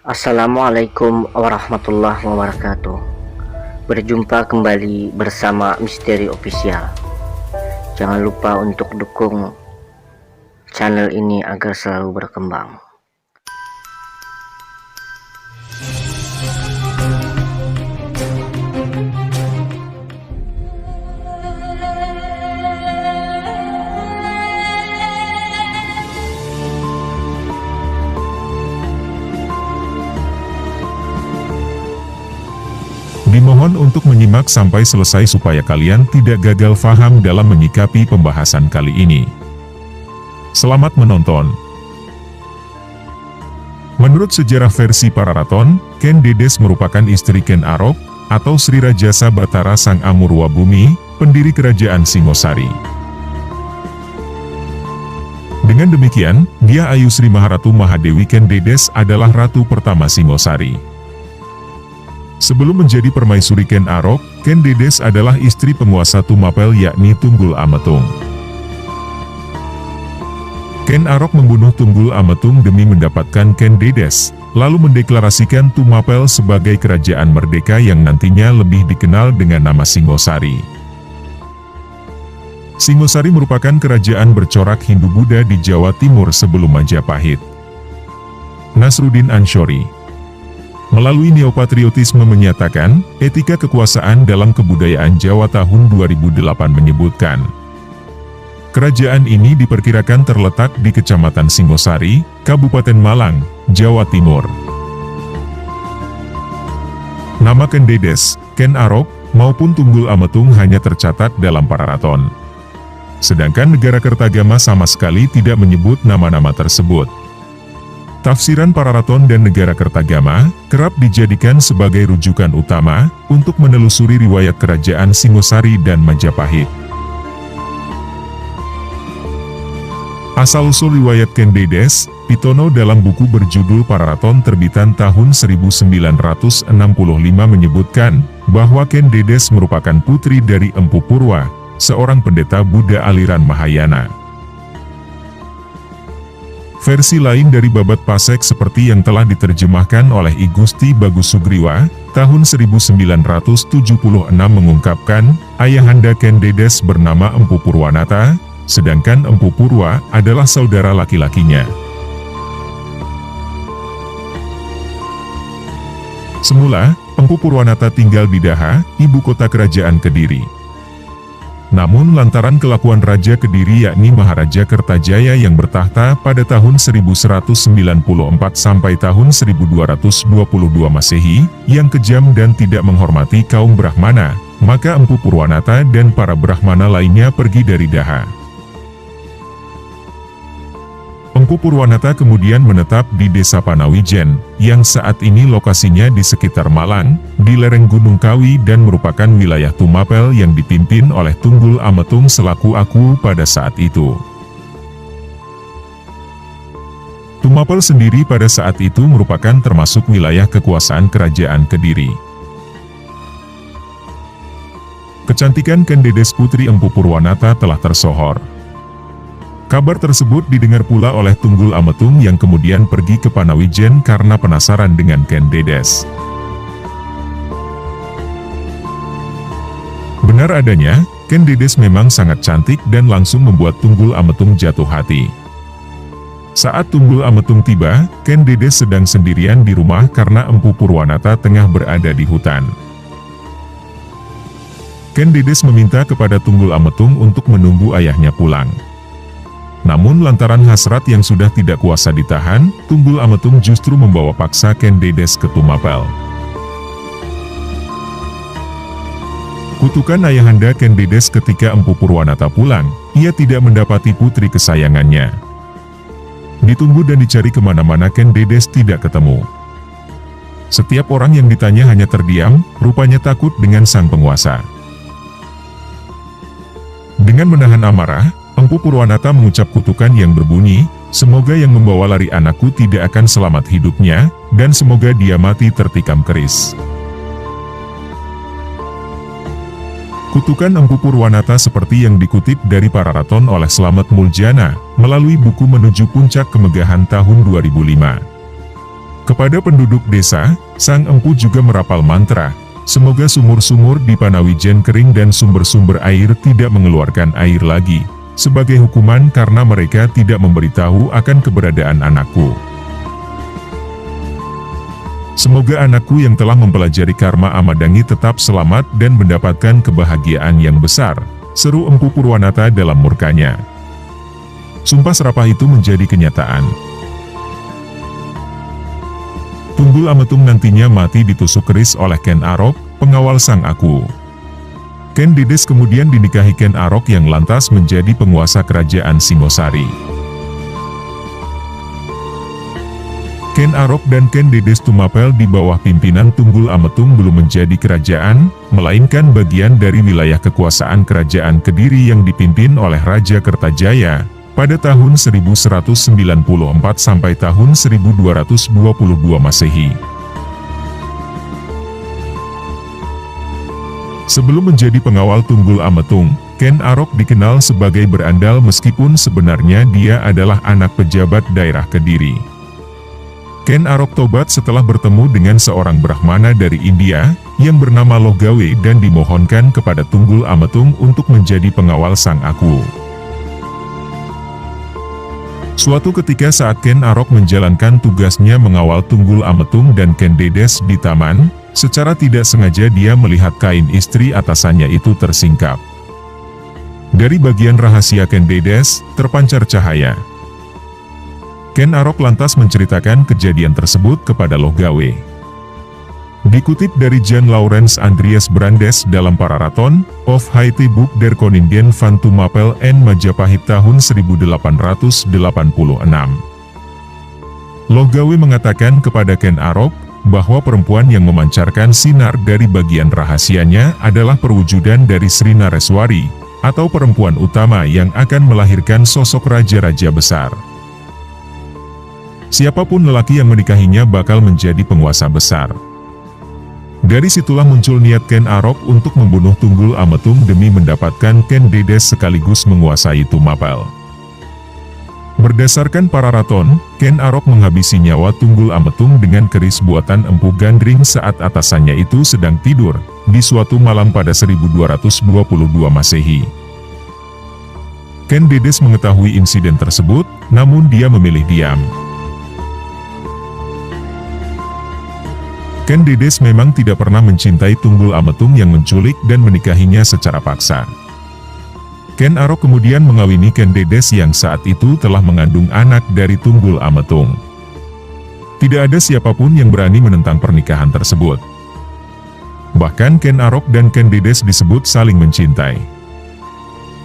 Assalamualaikum warahmatullahi wabarakatuh. Berjumpa kembali bersama Misteri Official. Jangan lupa untuk dukung channel ini agar selalu berkembang. Dimohon untuk menyimak sampai selesai supaya kalian tidak gagal faham dalam menyikapi pembahasan kali ini. Selamat menonton. Menurut sejarah versi Pararaton, Ken Dedes merupakan istri Ken Arok, atau Sri Rajasa Batara Sang Amurwa Bumi, pendiri kerajaan Singosari. Dengan demikian, dia Ayu Sri Maharatu Mahadewi Ken Dedes adalah ratu pertama Singosari. Sebelum menjadi permaisuri Ken Arok, Ken Dedes adalah istri penguasa Tumapel yakni Tunggul Ametung. Ken Arok membunuh Tunggul Ametung demi mendapatkan Ken Dedes, lalu mendeklarasikan Tumapel sebagai kerajaan merdeka yang nantinya lebih dikenal dengan nama Singosari. Singosari merupakan kerajaan bercorak Hindu-Buddha di Jawa Timur sebelum Majapahit. Nasruddin Anshori melalui neopatriotisme menyatakan, etika kekuasaan dalam kebudayaan Jawa tahun 2008 menyebutkan, kerajaan ini diperkirakan terletak di Kecamatan Singosari, Kabupaten Malang, Jawa Timur. Nama Ken Dedes, Ken Arok, maupun Tunggul Ametung hanya tercatat dalam Pararaton. Sedangkan negara Kertagama sama sekali tidak menyebut nama-nama tersebut. Tafsiran Pararaton dan negara Kertagama kerap dijadikan sebagai rujukan utama untuk menelusuri riwayat kerajaan Singosari dan Majapahit. Asal-usul riwayat Ken Dedes, Pitono dalam buku berjudul Pararaton terbitan tahun 1965 menyebutkan bahwa Ken Dedes merupakan putri dari Empu Purwa, seorang pendeta Buddha aliran Mahayana. Versi lain dari Babat Pasek seperti yang telah diterjemahkan oleh I Gusti Bagus Sugriwa, tahun 1976 mengungkapkan, ayahanda Ken Dedes bernama Empu Purwanata, sedangkan Empu Purwa adalah saudara laki-lakinya. Semula, Empu Purwanata tinggal di Daha, ibu kota kerajaan Kediri. Namun lantaran kelakuan Raja Kediri yakni Maharaja Kertajaya yang bertahta pada tahun 1194 sampai tahun 1222 Masehi, yang kejam dan tidak menghormati kaum Brahmana, maka Empu Purwanata dan para Brahmana lainnya pergi dari Daha. Empu Purwanata kemudian menetap di Desa Panawijen, yang saat ini lokasinya di sekitar Malang, di lereng Gunung Kawi dan merupakan wilayah Tumapel yang dipimpin oleh Tunggul Ametung selaku Aku pada saat itu. Tumapel sendiri pada saat itu merupakan termasuk wilayah kekuasaan kerajaan Kediri. Kecantikan Ken Dedes putri Empu Purwanata telah tersohor. Kabar tersebut didengar pula oleh Tunggul Ametung yang kemudian pergi ke Panawijen karena penasaran dengan Ken Dedes. Benar adanya, Ken Dedes memang sangat cantik dan langsung membuat Tunggul Ametung jatuh hati. Saat Tunggul Ametung tiba, Ken Dedes sedang sendirian di rumah karena Empu Purwanata tengah berada di hutan. Ken Dedes meminta kepada Tunggul Ametung untuk menunggu ayahnya pulang. Namun lantaran hasrat yang sudah tidak kuasa ditahan, Tunggul Ametung justru membawa paksa Ken Dedes ke Tumapel. Kutukan ayahanda Ken Dedes ketika Empu Purwanata pulang, ia tidak mendapati putri kesayangannya. Ditunggu dan dicari kemana-mana Ken Dedes tidak ketemu. Setiap orang yang ditanya hanya terdiam, rupanya takut dengan sang penguasa. Dengan menahan amarah, Empu Purwanata mengucap kutukan yang berbunyi, semoga yang membawa lari anakku tidak akan selamat hidupnya, dan semoga dia mati tertikam keris. Kutukan Empu Purwanata seperti yang dikutip dari Pararaton oleh Slamet Muljana, melalui buku Menuju Puncak Kemegahan tahun 2005. Kepada penduduk desa, sang empu juga merapal mantra, semoga sumur-sumur di Panawijen kering dan sumber-sumber air tidak mengeluarkan air lagi, sebagai hukuman karena mereka tidak memberitahu akan keberadaan anakku. Semoga anakku yang telah mempelajari karma Amadangi tetap selamat dan mendapatkan kebahagiaan yang besar, seru Empu Purwanata dalam murkanya. Sumpah serapah itu menjadi kenyataan. Tunggul Ametung nantinya mati ditusuk keris oleh Ken Arok, pengawal sang aku. Ken Dedes kemudian dinikahi Ken Arok yang lantas menjadi penguasa kerajaan Singosari. Ken Arok dan Ken Dedes Tumapel di bawah pimpinan Tunggul Ametung belum menjadi kerajaan, melainkan bagian dari wilayah kekuasaan kerajaan Kediri yang dipimpin oleh Raja Kertajaya pada tahun 1194 sampai tahun 1222 Masehi. Sebelum menjadi pengawal Tunggul Ametung, Ken Arok dikenal sebagai berandal meskipun sebenarnya dia adalah anak pejabat daerah Kediri. Ken Arok tobat setelah bertemu dengan seorang Brahmana dari India, yang bernama Logawe dan dimohonkan kepada Tunggul Ametung untuk menjadi pengawal sang aku. Suatu ketika saat Ken Arok menjalankan tugasnya mengawal Tunggul Ametung dan Ken Dedes di taman, secara tidak sengaja dia melihat kain istri atasannya itu tersingkap. Dari bagian rahasia Ken Dedes, terpancar cahaya. Ken Arok lantas menceritakan kejadian tersebut kepada Logawe. Dikutip dari Jan Laurens Andreas Brandes dalam Pararaton of Haiti Book der Koningin van Tumapel en Majapahit tahun 1886. Logawe mengatakan kepada Ken Arok, bahwa perempuan yang memancarkan sinar dari bagian rahasianya adalah perwujudan dari Sri Nareswari, atau perempuan utama yang akan melahirkan sosok raja-raja besar. Siapapun lelaki yang menikahinya bakal menjadi penguasa besar. Dari situlah muncul niat Ken Arok untuk membunuh Tunggul Ametung demi mendapatkan Ken Dedes sekaligus menguasai Tumapel. Berdasarkan Pararaton, Ken Arok menghabisi nyawa Tunggul Ametung dengan keris buatan Empu Gandring saat atasannya itu sedang tidur, di suatu malam pada 1222 Masehi. Ken Dedes mengetahui insiden tersebut, namun dia memilih diam. Ken Dedes memang tidak pernah mencintai Tunggul Ametung yang menculik dan menikahinya secara paksa. Ken Arok kemudian mengawini Ken Dedes yang saat itu telah mengandung anak dari Tunggul Ametung. Tidak ada siapapun yang berani menentang pernikahan tersebut. Bahkan Ken Arok dan Ken Dedes disebut saling mencintai.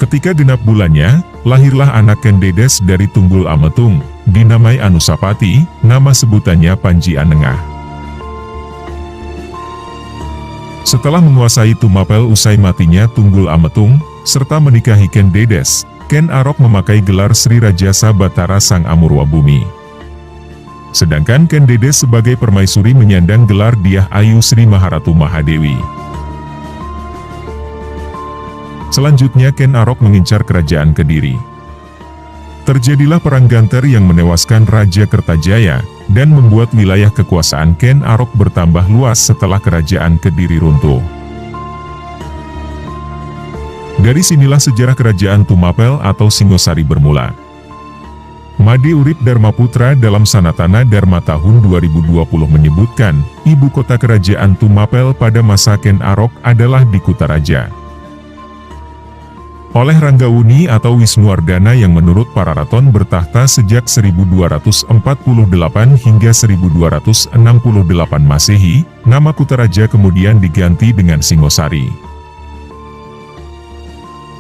Ketika genap bulannya, lahirlah anak Ken Dedes dari Tunggul Ametung, dinamai Anusapati, nama sebutannya Panji Anengah. Setelah menguasai Tumapel usai matinya Tunggul Ametung, serta menikahi Ken Dedes, Ken Arok memakai gelar Sri Rajasa Batara Sang Amurwa Bumi. Sedangkan Ken Dedes sebagai permaisuri menyandang gelar Diah Ayu Sri Maharatu Mahadewi. Selanjutnya Ken Arok mengincar kerajaan Kediri. Terjadilah perang Ganter yang menewaskan Raja Kertajaya, dan membuat wilayah kekuasaan Ken Arok bertambah luas setelah kerajaan Kediri runtuh. Dari sinilah sejarah kerajaan Tumapel atau Singosari bermula. Made Urip Dharmaputra dalam Sanatana Dharma tahun 2020 menyebutkan, ibu kota kerajaan Tumapel pada masa Ken Arok adalah di Kutaraja. Oleh Ranggauni atau Wisnuwardana yang menurut Pararaton bertahta sejak 1248 hingga 1268 Masehi, nama Kutaraja kemudian diganti dengan Singosari.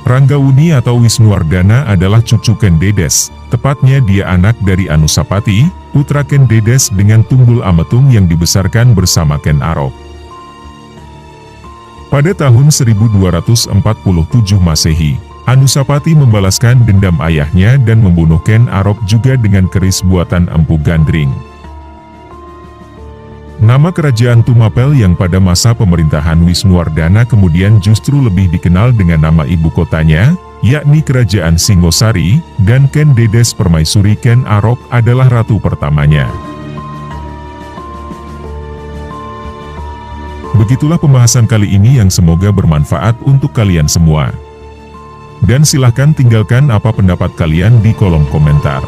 Ranggauni atau Wisnuwardana adalah cucu Ken Dedes, tepatnya dia anak dari Anusapati, putra Ken Dedes dengan Tunggul Ametung yang dibesarkan bersama Ken Arok. Pada tahun 1247 Masehi, Anusapati membalaskan dendam ayahnya dan membunuh Ken Arok juga dengan keris buatan Empu Gandring. Nama kerajaan Tumapel yang pada masa pemerintahan Wisnuwardana kemudian justru lebih dikenal dengan nama ibu kotanya, yakni Kerajaan Singosari, dan Ken Dedes permaisuri Ken Arok adalah ratu pertamanya. Begitulah pembahasan kali ini yang semoga bermanfaat untuk kalian semua. Dan silahkan tinggalkan apa pendapat kalian di kolom komentar.